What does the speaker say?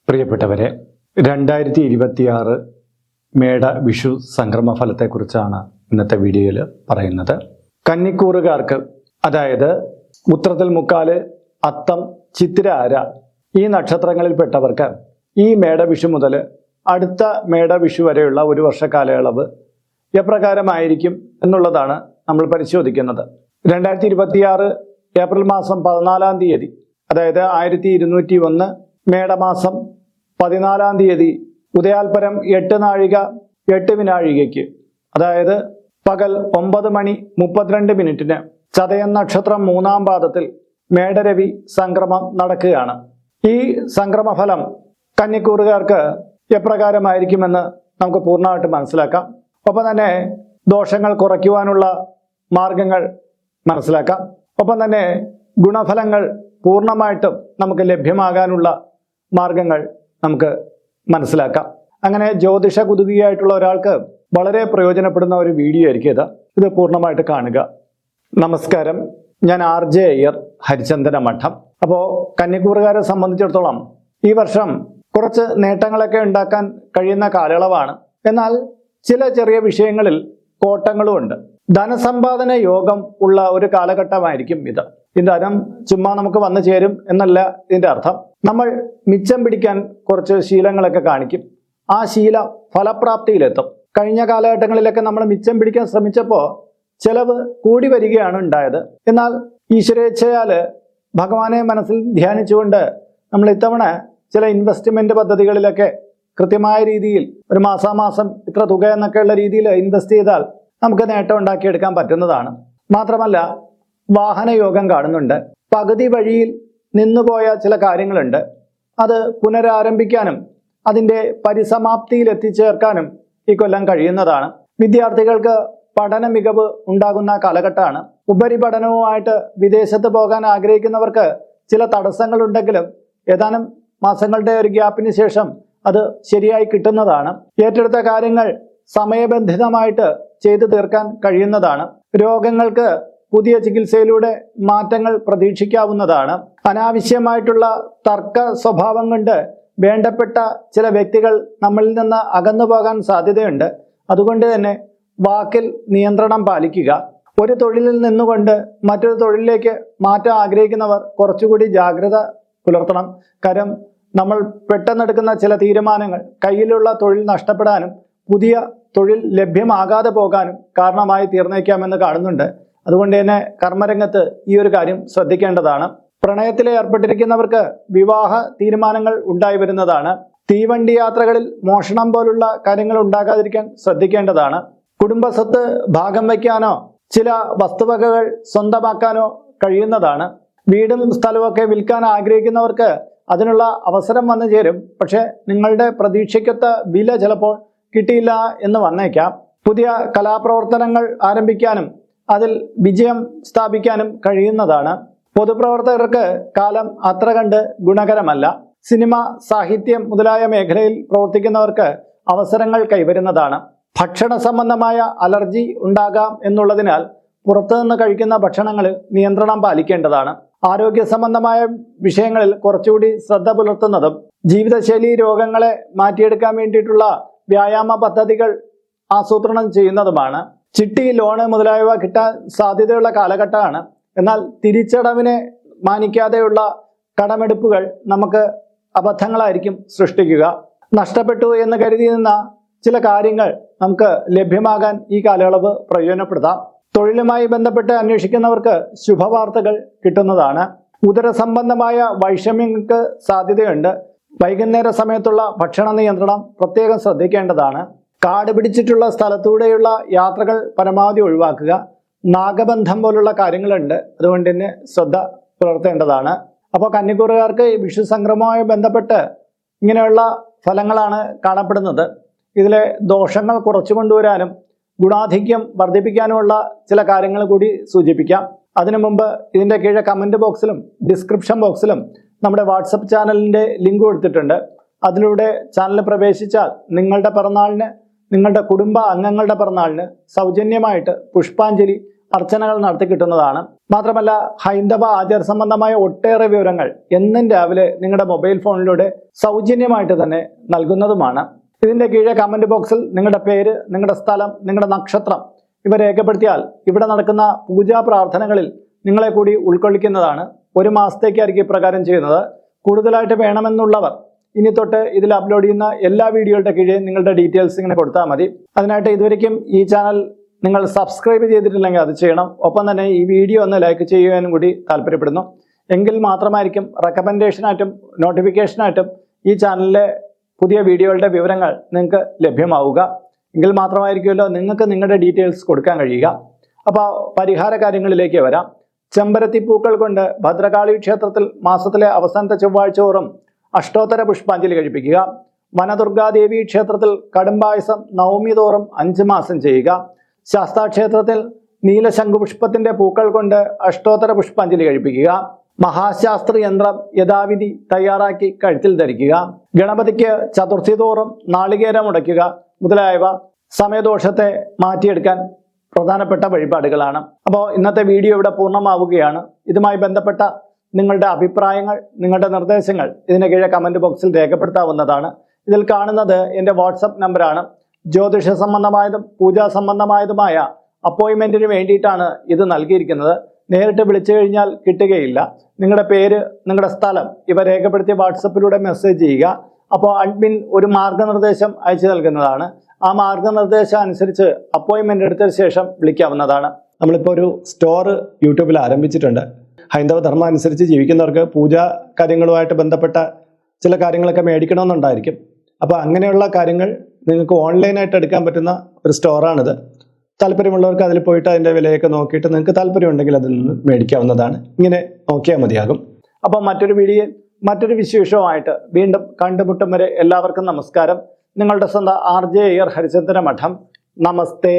പ്രിയപ്പെട്ടവരെ, 2026 മേട വിഷു സംക്രമ ഫലത്തെക്കുറിച്ചാണ് ഇന്നത്തെ വീഡിയോയിൽ പറയുന്നത്. കന്നിക്കൂറുകാർക്ക്, അതായത് ഉത്രത്തിൽ മുക്കാല്, അത്തം, ചിത്തിര, അര ഈ നക്ഷത്രങ്ങളിൽപ്പെട്ടവർക്ക് ഈ മേടവിഷു മുതൽ അടുത്ത മേടവിഷു വരെയുള്ള ഒരു വർഷ കാലയളവ് എപ്രകാരമായിരിക്കും എന്നുള്ളതാണ് നമ്മൾ പരിശോധിക്കുന്നത്. 2026 ഏപ്രിൽ മാസം 14-ാം തീയതി, അതായത് 1201 മേടമാസം 14-ാം തീയതി ഉദയാൽപരം 8 നാഴിക 8 വിനാഴികയ്ക്ക്, അതായത് പകൽ 9:32 ചതയം നക്ഷത്രം 3-ാം പാദത്തിൽ മേടരവി സംക്രമം നടക്കുകയാണ്. ഈ സംക്രമഫലം കന്നിക്കൂറുകാർക്ക് എപ്രകാരമായിരിക്കുമെന്ന് നമുക്ക് പൂർണ്ണമായിട്ട് മനസ്സിലാക്കാം. ഒപ്പം തന്നെ ദോഷങ്ങൾ കുറയ്ക്കുവാനുള്ള മാർഗങ്ങൾ മനസ്സിലാക്കാം. ഒപ്പം തന്നെ ഗുണഫലങ്ങൾ പൂർണ്ണമായിട്ടും നമുക്ക് ലഭ്യമാകാനുള്ള മാർഗങ്ങൾ നമുക്ക് മനസ്സിലാക്കാം. അങ്ങനെ ജ്യോതിഷ കുതുകിയായിട്ടുള്ള ഒരാൾക്ക് വളരെ പ്രയോജനപ്പെടുന്ന ഒരു വീഡിയോ ആയിരിക്കും ഇത് പൂർണ്ണമായിട്ട് കാണുക. നമസ്കാരം, ഞാൻ RJ അയ്യർ, ഹരിചന്ദന മഠം. അപ്പോൾ കന്നിക്കൂറുകാരെ സംബന്ധിച്ചിടത്തോളം ഈ വർഷം കുറച്ച് നേട്ടങ്ങളൊക്കെ ഉണ്ടാക്കാൻ കഴിയുന്ന കാലയളവാണ്. എന്നാൽ ചില ചെറിയ വിഷയങ്ങളിൽ കോട്ടങ്ങളും ഉണ്ട്. ധനസമ്പാദന യോഗം ഉള്ള ഒരു കാലഘട്ടമായിരിക്കും ഇത്. ഈ ധനം ചുമ്മാ നമുക്ക് വന്നു ചേരും എന്നല്ല ഇതിന്റെ അർത്ഥം. നമ്മൾ മിച്ചം പിടിക്കാൻ കുറച്ച് ശീലങ്ങളൊക്കെ കാണിക്കും. ആ ശീലം ഫലപ്രാപ്തിയിലെത്തും. കഴിഞ്ഞ കാലഘട്ടങ്ങളിലൊക്കെ നമ്മൾ മിച്ചം പിടിക്കാൻ ശ്രമിച്ചപ്പോൾ ചെലവ് കൂടി വരികയാണ് ഉണ്ടായത്. എന്നാൽ ഈശ്വരേച്ഛയാല് ഭഗവാനെ മനസ്സിൽ ധ്യാനിച്ചുകൊണ്ട് നമ്മൾ ഇത്തവണ ചില ഇൻവെസ്റ്റ്മെന്റ് പദ്ധതികളിലൊക്കെ കൃത്യമായ രീതിയിൽ ഒരു മാസാമാസം ഇത്ര തുക എന്നൊക്കെയുള്ള രീതിയിൽ ഇൻവെസ്റ്റ് ചെയ്താൽ നമുക്ക് നേട്ടം ഉണ്ടാക്കിയെടുക്കാൻ പറ്റുന്നതാണ്. മാത്രമല്ല, വാഹനയോഗം കാണുന്നുണ്ട്. പകുതി വഴിയിൽ നിന്നുപോയ ചില കാര്യങ്ങളുണ്ട്. അത് പുനരാരംഭിക്കാനും അതിൻ്റെ പരിസമാപ്തിയിൽ എത്തിച്ചേർക്കാനും ഈ കൊല്ലം കഴിയുന്നതാണ്. വിദ്യാർത്ഥികൾക്ക് പഠന മികവ് ഉണ്ടാകുന്ന കാലഘട്ടമാണ്. ഉപരിപഠനവുമായിട്ട് വിദേശത്ത് പോകാൻ ആഗ്രഹിക്കുന്നവർക്ക് ചില തടസ്സങ്ങളുണ്ടെങ്കിലും ഏതാനും മാസങ്ങളുടെ ഒരു ഗ്യാപ്പിന് ശേഷം അത് ശരിയായി കിട്ടുന്നതാണ്. ഏറ്റെടുത്ത കാര്യങ്ങൾ സമയബന്ധിതമായിട്ട് ചെയ്തു തീർക്കാൻ കഴിയുന്നതാണ്. രോഗങ്ങൾക്ക് പുതിയ ചികിത്സയിലൂടെ മാറ്റങ്ങൾ പ്രതീക്ഷിക്കാവുന്നതാണ്. അനാവശ്യമായിട്ടുള്ള തർക്ക സ്വഭാവം കൊണ്ട് വേണ്ടപ്പെട്ട ചില വ്യക്തികൾ നമ്മളിൽ നിന്ന് അകന്നു പോകാൻ സാധ്യതയുണ്ട്. അതുകൊണ്ട് തന്നെ വാക്കിൽ നിയന്ത്രണം പാലിക്കുക. ഒരു തൊഴിലിൽ നിന്നുകൊണ്ട് മറ്റൊരു തൊഴിലിലേക്ക് മാറ്റാൻ ആഗ്രഹിക്കുന്നവർ കുറച്ചുകൂടി ജാഗ്രത പുലർത്തണം. കാരണം നമ്മൾ പെട്ടെന്നെടുക്കുന്ന ചില തീരുമാനങ്ങൾ കയ്യിലുള്ള തൊഴിൽ നഷ്ടപ്പെടാനും പുതിയ തൊഴിൽ ലഭ്യമാകാതെ പോകാനും കാരണമായി തീർന്നേക്കാമെന്ന് കാണുന്നുണ്ട്. അതുകൊണ്ട് തന്നെ കർമ്മരംഗത്ത് ഈ ഒരു കാര്യം ശ്രദ്ധിക്കേണ്ടതാണ്. പ്രണയത്തിൽ ഏർപ്പെട്ടിരിക്കുന്നവർക്ക് വിവാഹ തീരുമാനങ്ങൾ ഉണ്ടായി വരുന്നതാണ്. തീവണ്ടി യാത്രകളിൽ മോഷണം പോലുള്ള കാര്യങ്ങൾ ഉണ്ടാകാതിരിക്കാൻ ശ്രദ്ധിക്കേണ്ടതാണ്. കുടുംബസ്വത്ത് ഭാഗം വയ്ക്കാനോ ചില വസ്തുവകകൾ സ്വന്തമാക്കാനോ കഴിയുന്നതാണ്. വീടും സ്ഥലമൊക്കെ വിൽക്കാൻ ആഗ്രഹിക്കുന്നവർക്ക് അതിനുള്ള അവസരം വന്നു ചേരും. പക്ഷെ നിങ്ങളുടെ പ്രതീക്ഷയ്ക്കൊത്ത വില ചിലപ്പോൾ കിട്ടിയില്ല എന്ന് വന്നേക്കാം. പുതിയ കലാപ്രവർത്തനങ്ങൾ ആരംഭിക്കാനും അതിൽ വിജയം സ്ഥാപിക്കാനും കഴിയുന്നതാണ്. പൊതുപ്രവർത്തകർക്ക് കാലം അത്ര കണ്ട് ഗുണകരമല്ല. സിനിമ, സാഹിത്യം മുതലായ മേഖലയിൽ പ്രവർത്തിക്കുന്നവർക്ക് അവസരങ്ങൾ കൈവരുന്നതാണ്. ഭക്ഷണ സംബന്ധമായ അലർജി ഉണ്ടാകാം എന്നുള്ളതിനാൽ പുറത്തുനിന്ന് കഴിക്കുന്ന ഭക്ഷണങ്ങളിൽ നിയന്ത്രണം പാലിക്കേണ്ടതാണ്. ആരോഗ്യ സംബന്ധമായ വിഷയങ്ങളിൽ കുറച്ചുകൂടി ശ്രദ്ധ പുലർത്തുന്നതും ജീവിതശൈലി രോഗങ്ങളെ മാറ്റിയെടുക്കാൻ വേണ്ടിയിട്ടുള്ള വ്യായാമ പദ്ധതികൾ ആസൂത്രണം ചെയ്യുന്നതുമാണ്. ചിട്ടി, ലോണ് മുതലായവ കിട്ടാൻ സാധ്യതയുള്ള കാലഘട്ടമാണ്. എന്നാൽ തിരിച്ചടവിനെ മാനിക്കാതെയുള്ള കടമെടുപ്പുകൾ നമുക്ക് അബദ്ധങ്ങളായിരിക്കും സൃഷ്ടിക്കുക. നഷ്ടപ്പെട്ടു എന്ന് കരുതി നിന്ന ചില കാര്യങ്ങൾ നമുക്ക് ലഭ്യമാകാൻ ഈ കാലയളവ് പ്രയോജനപ്പെടുത്താം. തൊഴിലുമായി ബന്ധപ്പെട്ട് അന്വേഷിക്കുന്നവർക്ക് ശുഭവാർത്തകൾ കിട്ടുന്നതാണ്. ഉദരസംബന്ധമായ വൈഷമ്യങ്ങൾക്ക് സാധ്യതയുണ്ട്. വൈകുന്നേര സമയത്തുള്ള ഭക്ഷണ നിയന്ത്രണം പ്രത്യേകം ശ്രദ്ധിക്കേണ്ടതാണ്. കാട് പിടിച്ചിട്ടുള്ള സ്ഥലത്തൂടെയുള്ള യാത്രകൾ പരമാവധി ഒഴിവാക്കുക. നാഗബന്ധം പോലുള്ള കാര്യങ്ങളുണ്ട്, അതുകൊണ്ട് തന്നെ ശ്രദ്ധ പുലർത്തേണ്ടതാണ്. അപ്പോൾ കന്നിക്കൂറുകാർക്ക് വിഷു സംക്രമവുമായി ബന്ധപ്പെട്ട് ഇങ്ങനെയുള്ള ഫലങ്ങളാണ് കാണപ്പെടുന്നത്. ഇതിലെ ദോഷങ്ങൾ കുറച്ചു കൊണ്ടുവരാനും ഗുണാധിക്യം വർദ്ധിപ്പിക്കാനുമുള്ള ചില കാര്യങ്ങൾ കൂടി സൂചിപ്പിക്കാം. അതിനു മുമ്പ് ഇതിൻ്റെ കീഴെ കമൻറ്റ് ബോക്സിലും ഡിസ്ക്രിപ്ഷൻ ബോക്സിലും നമ്മുടെ വാട്സപ്പ് ചാനലിൻ്റെ ലിങ്ക് കൊടുത്തിട്ടുണ്ട്. അതിലൂടെ ചാനൽ പ്രവേശിച്ചാൽ നിങ്ങളുടെ പിറന്നാളിന്, നിങ്ങളുടെ കുടുംബ അംഗങ്ങളുടെ പിറന്നാളിന് സൗജന്യമായിട്ട് പുഷ്പാഞ്ജലി അർച്ചനകൾ നടത്തി കിട്ടുന്നതാണ്. മാത്രമല്ല ഹൈന്ദവ ആചാര സംബന്ധമായ ഒട്ടേറെ വിവരങ്ങൾ എന്നും രാവിലെ നിങ്ങളുടെ മൊബൈൽ ഫോണിലൂടെ സൗജന്യമായിട്ട് തന്നെ നൽകുന്നതുമാണ്. ഇതിൻ്റെ കീഴെ കമൻറ്റ് ബോക്സിൽ നിങ്ങളുടെ പേര്, നിങ്ങളുടെ സ്ഥലം, നിങ്ങളുടെ നക്ഷത്രം ഇവ രേഖപ്പെടുത്തിയാൽ ഇവിടെ നടക്കുന്ന പൂജാ പ്രാർത്ഥനകളിൽ നിങ്ങളെ കൂടി ഉൾക്കൊള്ളിക്കുന്നതാണ്. 1 മാസത്തേക്കായിരിക്കും ഇപ്രകാരം ചെയ്യുന്നത്. കൂടുതലായിട്ട് വേണമെന്നുള്ളവർ ഇനി തൊട്ട് ഇതിൽ അപ്ലോഡ് ചെയ്യുന്ന എല്ലാ വീഡിയോകളുടെ കീഴെ നിങ്ങളുടെ ഡീറ്റെയിൽസ് ഇങ്ങനെ കൊടുത്താൽ മതി. അതിനായിട്ട് ഇതുവരെയ്ക്കും ഈ ചാനൽ നിങ്ങൾ സബ്സ്ക്രൈബ് ചെയ്തിട്ടില്ലെങ്കിൽ അത് ചെയ്യണം. ഒപ്പം തന്നെ ഈ വീഡിയോ ഒന്ന് ലൈക്ക് ചെയ്യുവാനും കൂടി താല്പര്യപ്പെടുന്നു. എങ്കിൽ മാത്രമായിരിക്കും റെക്കമെൻഡേഷനായിട്ടും നോട്ടിഫിക്കേഷനായിട്ടും ഈ ചാനലിലെ പുതിയ വീഡിയോകളുടെ വിവരങ്ങൾ നിങ്ങൾക്ക് ലഭ്യമാവുക. എങ്കിൽ മാത്രമായിരിക്കുമല്ലോ നിങ്ങൾക്ക് നിങ്ങളുടെ ഡീറ്റെയിൽസ് കൊടുക്കാൻ കഴിയുക. അപ്പോൾ പരിഹാര കാര്യങ്ങളിലേക്ക് വരാം. ചെമ്പരത്തി പൂക്കൾ കൊണ്ട് ഭദ്രകാളി ക്ഷേത്രത്തിൽ മാസത്തിലെ അവസാനത്തെ ചൊവ്വാഴ്ച തോറും അഷ്ടോത്തര പുഷ്പാഞ്ജലി കഴിപ്പിക്കുക. വനദുർഗാദേവി ക്ഷേത്രത്തിൽ കടുംപായസം നവമി തോറും 5 മാസം ചെയ്യുക. ശാസ്താക്ഷേത്രത്തിൽ നീലശംഖുപുഷ്പത്തിന്റെ പൂക്കൾ കൊണ്ട് അഷ്ടോത്തര പുഷ്പാഞ്ജലി കഴിപ്പിക്കുക. മഹാശാസ്ത്രി യന്ത്രം യഥാവിധി തയ്യാറാക്കി കഴുത്തിൽ ധരിക്കുക. ഗണപതിക്ക് ചതുർത്ഥി തോറും നാളികേരം ഉടയ്ക്കുക മുതലായവ സമയദോഷത്തെ മാറ്റിയെടുക്കാൻ പ്രധാനപ്പെട്ട വഴിപാടുകളാണ്. അപ്പോൾ ഇന്നത്തെ വീഡിയോ ഇവിടെ പൂർണ്ണമാവുകയാണ്. ഇതുമായി ബന്ധപ്പെട്ട നിങ്ങളുടെ അഭിപ്രായങ്ങൾ, നിങ്ങളുടെ നിർദ്ദേശങ്ങൾ ഇതിന് കീഴെ കമൻറ്റ് ബോക്സിൽ രേഖപ്പെടുത്താവുന്നതാണ്. ഇതിൽ കാണുന്നത് എൻ്റെ വാട്സപ്പ് നമ്പറാണ്. ജ്യോതിഷ സംബന്ധമായതും പൂജാ സംബന്ധമായതുമായ അപ്പോയിൻമെൻറ്റിന് വേണ്ടിയിട്ടാണ് ഇത് നൽകിയിരിക്കുന്നത്. നേരിട്ട് വിളിച്ചു കഴിഞ്ഞാൽ കിട്ടുകയില്ല. നിങ്ങളുടെ പേര്, നിങ്ങളുടെ സ്ഥലം ഇവ രേഖപ്പെടുത്തി വാട്സപ്പിലൂടെ മെസ്സേജ് ചെയ്യുക. അപ്പോൾ അഡ്മിൻ ഒരു മാർഗനിർദ്ദേശം അയച്ചു നൽകുന്നതാണ്. ആ മാർഗനിർദ്ദേശം അനുസരിച്ച് അപ്പോയിൻമെൻ്റ് എടുത്തതിന് ശേഷം വിളിക്കാവുന്നതാണ്. നമ്മളിപ്പോൾ ഒരു സ്റ്റോർ യൂട്യൂബിൽ ആരംഭിച്ചിട്ടുണ്ട്. ഹൈന്ദവ ധർമ്മം അനുസരിച്ച് ജീവിക്കുന്നവർക്ക് പൂജാ കാര്യങ്ങളുമായിട്ട് ബന്ധപ്പെട്ട ചില കാര്യങ്ങളൊക്കെ മേടിക്കണമെന്നുണ്ടായിരിക്കും. അപ്പോൾ അങ്ങനെയുള്ള കാര്യങ്ങൾ നിങ്ങൾക്ക് ഓൺലൈനായിട്ട് എടുക്കാൻ പറ്റുന്ന ഒരു സ്റ്റോറാണിത്. താല്പര്യമുള്ളവർക്ക് അതിൽ പോയിട്ട് അതിൻ്റെ വിലയൊക്കെ നോക്കിയിട്ട് നിങ്ങൾക്ക് താല്പര്യമുണ്ടെങ്കിൽ അതിൽ നിന്ന് മേടിക്കാവുന്നതാണ്. ഇങ്ങനെ നോക്കിയാൽ മതിയാകും. അപ്പോൾ മറ്റൊരു വീഡിയോയിൽ മറ്റൊരു വിശേഷവുമായിട്ട് വീണ്ടും കണ്ടുമുട്ടും വരെ എല്ലാവർക്കും നമസ്കാരം. നിങ്ങളുടെ സ്വന്തം RJ അയ്യർ ഹരിചന്ദ്ര മഠം. നമസ്തേ.